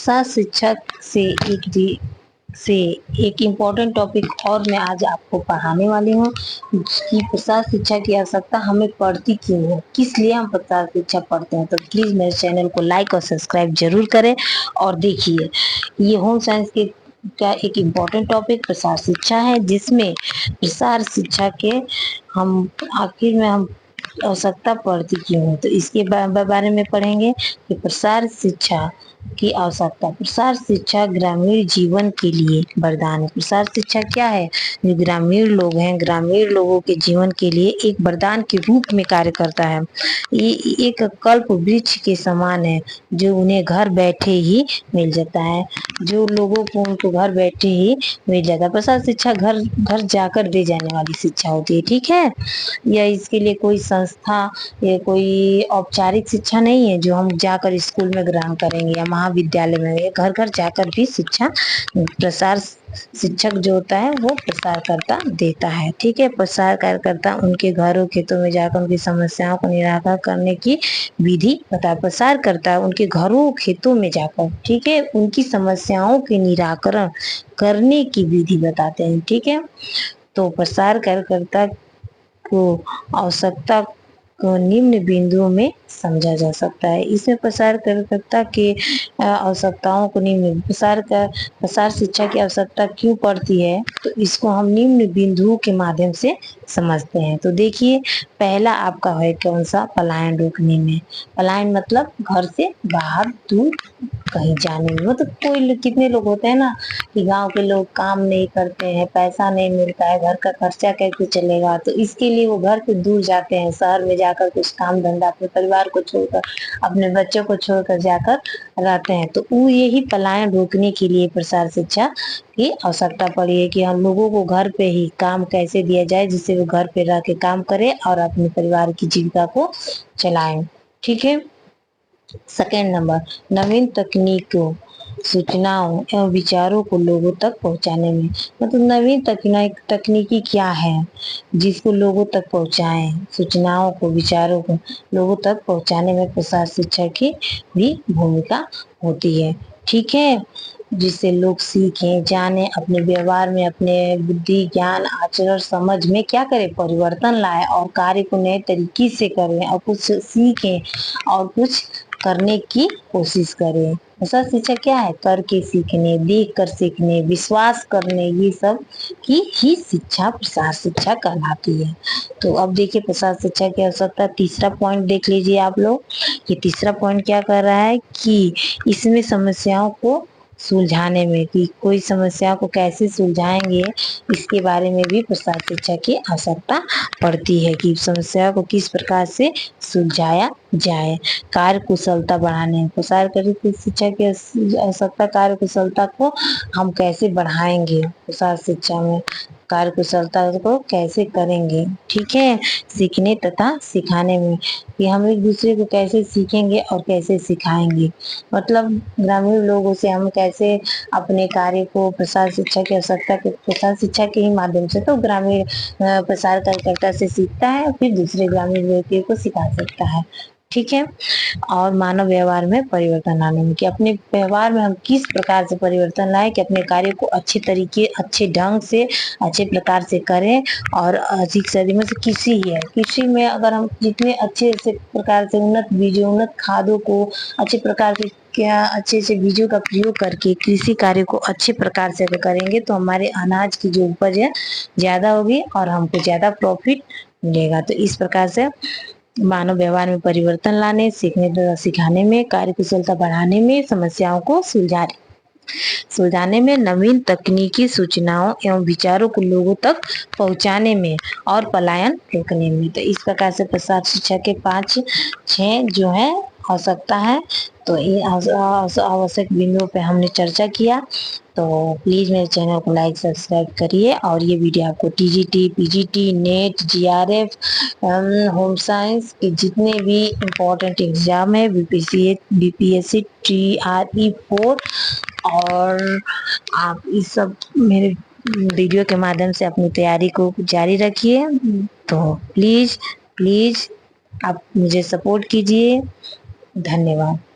प्रसार शिक्षक से एक इम्पोर्टेंट टॉपिक और मैं आज आपको पढ़ाने वाली हूँ कि प्रसार शिक्षा की आवश्यकता हमें पड़ती क्यों है, किस लिए हम प्रसार शिक्षा पढ़ते हैं। तो प्लीज मेरे चैनल को लाइक और सब्सक्राइब जरूर करें। और देखिए, ये होम साइंस के का एक इम्पोर्टेंट टॉपिक प्रसार शिक्षा है, जिसमें प्रसार शिक्षा के हम आखिर में हम आवश्यकता पड़ती क्यों है, तो इसके बारे में पढ़ेंगे कि प्रसार शिक्षा की आवश्यकता। प्रसार शिक्षा ग्रामीण जीवन के लिए वरदान है। प्रसार शिक्षा क्या है? जो ग्रामीण लोग हैं, ग्रामीण लोगों के जीवन के लिए एक वरदान के रूप में कार्य करता है। ये एक कल्प वृक्ष के समान है, जो उन्हें घर बैठे ही मिल जाता है, जो लोगों को उनको घर बैठे ही मिल जाता है। प्रसार शिक्षा घर घर जाकर दी जाने वाली शिक्षा होती है, ठीक है। या इसके लिए कोई संस्था या कोई औपचारिक शिक्षा नहीं है जो हम जाकर स्कूल में ग्रहण करेंगे या महाविद्यालय में। घर घर जाकर भी शिक्षा प्रसार शिक्षक जो होता है वो प्रसार करता देता है, ठीक है। प्रसार कार्यकर्ता उनके घरों खेतों में जाकर उनकी समस्याओं को निराकरण करने की विधि बता। प्रसार करता है उनके घरों खेतों में जाकर, ठीक है, उनकी समस्याओं के निराकरण करने की विधि बताते हैं, ठीक है। तो प्रसार कार्यकर्ता को आवश्यकता को निम्न बिंदुओं में समझा जा सकता है। इसमें प्रसार कार्यकर्ता के आवश्यकताओं को निम्न प्रसार शिक्षा की आवश्यकता क्यों पड़ती है, तो इसको हम निम्न बिंदुओं के माध्यम से समझते हैं। तो देखिए, पहला आपका है कौन सा? पलायन रोकने में। पलायन मतलब घर से बाहर दूर कहीं जाने में। मतलब कितने लोग होते हैं ना कि गांव के लोग काम नहीं करते हैं, पैसा नहीं मिलता है, घर का खर्चा कैसे चलेगा, तो इसके लिए वो घर से दूर जाते हैं, शहर में जाकर कुछ काम धंधा अपने परिवार को छोड़कर, अपने बच्चों को छोड़कर जाकर रहते हैं। तो वो यही पलायन रोकने के लिए प्रसार शिक्षा की आवश्यकता पड़ी है कि हम लोगों को घर पे ही काम कैसे दिया जाए, जिससे वो घर पे रह के काम करे और अपने परिवार की जीविका को चलाएं, ठीक है। सेकेंड नंबर, नवीन तकनीकों, सूचनाओं एवं विचारों को लोगों तक पहुंचाने में। मतलब नवीन तकनीकी क्या है जिसको लोगों तक पहुंचाएं, सूचनाओं को, विचारों को लोगों तक पहुंचाने में प्रसार शिक्षा की भी भूमिका होती है, ठीक है। जिससे लोग सीखें, जाने, अपने व्यवहार में अपने बुद्धि, ज्ञान, आचरण, समझ में क्या करें, परिवर्तन लाए और कार्य को नए तरीके से करें और कुछ सीखें और कुछ करने की कोशिश करें। प्रसार शिक्षा क्या है? करके सीखने, देख कर सीखने, विश्वास करने, ये सब की ही शिक्षा प्रसार शिक्षा कहलाती है। तो अब देखिए प्रसार शिक्षा की आवश्यकता, तीसरा पॉइंट देख लीजिए आप लोग। ये तीसरा पॉइंट क्या कर रहा है कि इसमें समस्याओं को सुलझाने में, कि कोई समस्या को कैसे सुलझाएंगे, इसके बारे में भी प्रसार शिक्षा की आवश्यकता पड़ती है कि समस्या को किस प्रकार से सुलझाया जाए। कार्य कुशलता बढ़ाने, प्रसार शिक्षा की आवश्यकता, कार्य कुशलता को हम कैसे बढ़ाएंगे, प्रसार शिक्षा में कार्य कुशलता को कैसे करेंगे, ठीक है। सीखने तथा सिखाने में, कि हम एक दूसरे को कैसे सीखेंगे और कैसे सिखाएंगे। मतलब ग्रामीण लोगों से हम कैसे अपने कार्य को प्रसार शिक्षा की आवश्यकता के, प्रसार शिक्षा के ही माध्यम से तो ग्रामीण प्रसार कार्यकर्ता से सीखता है, फिर दूसरे ग्रामीण व्यक्ति को सिखा सकता है, ठीक है। और मानव व्यवहार में परिवर्तन लाने में, कि अपने व्यवहार में हम किस प्रकार से परिवर्तन लाएं कि अपने कार्य को अच्छे तरीके, अच्छे ढंग से, अच्छे प्रकार से करें। और अधिक से अधिक में से कृषि में अगर हम जितने अच्छे से प्रकार से उन्नत बीजों, उन्नत खादों को अच्छे प्रकार से, क्या अच्छे से बीजों का प्रयोग करके कृषि कार्य को अच्छे प्रकार से करेंगे तो हमारे अनाज की जो उपज है ज्यादा होगी और हमको ज्यादा प्रॉफिट मिलेगा। तो इस प्रकार से मानव व्यवहार में परिवर्तन लाने, सीखने तथा सिखाने में, कार्य कुशलता बढ़ाने में, समस्याओं को सुलझाने में, नवीन तकनीकी सूचनाओं एवं विचारों को लोगों तक पहुंचाने में और पलायन रोकने में। तो इस प्रकार से प्रसार शिक्षा के 5-6 जो है आवश्यकता है। तो ये आवश्यक बिंदुओं पे हमने चर्चा किया। तो प्लीज़ मेरे चैनल को लाइक सब्सक्राइब करिए। और ये वीडियो आपको TGT, PGT, net, GRF, home science के जितने भी इम्पोर्टेंट एग्जाम है, बीपीएससी, TRE 4, और आप इस सब मेरे वीडियो के माध्यम से अपनी तैयारी को जारी रखिए। तो प्लीज़ आप मुझे सपोर्ट कीजिए। धन्यवाद।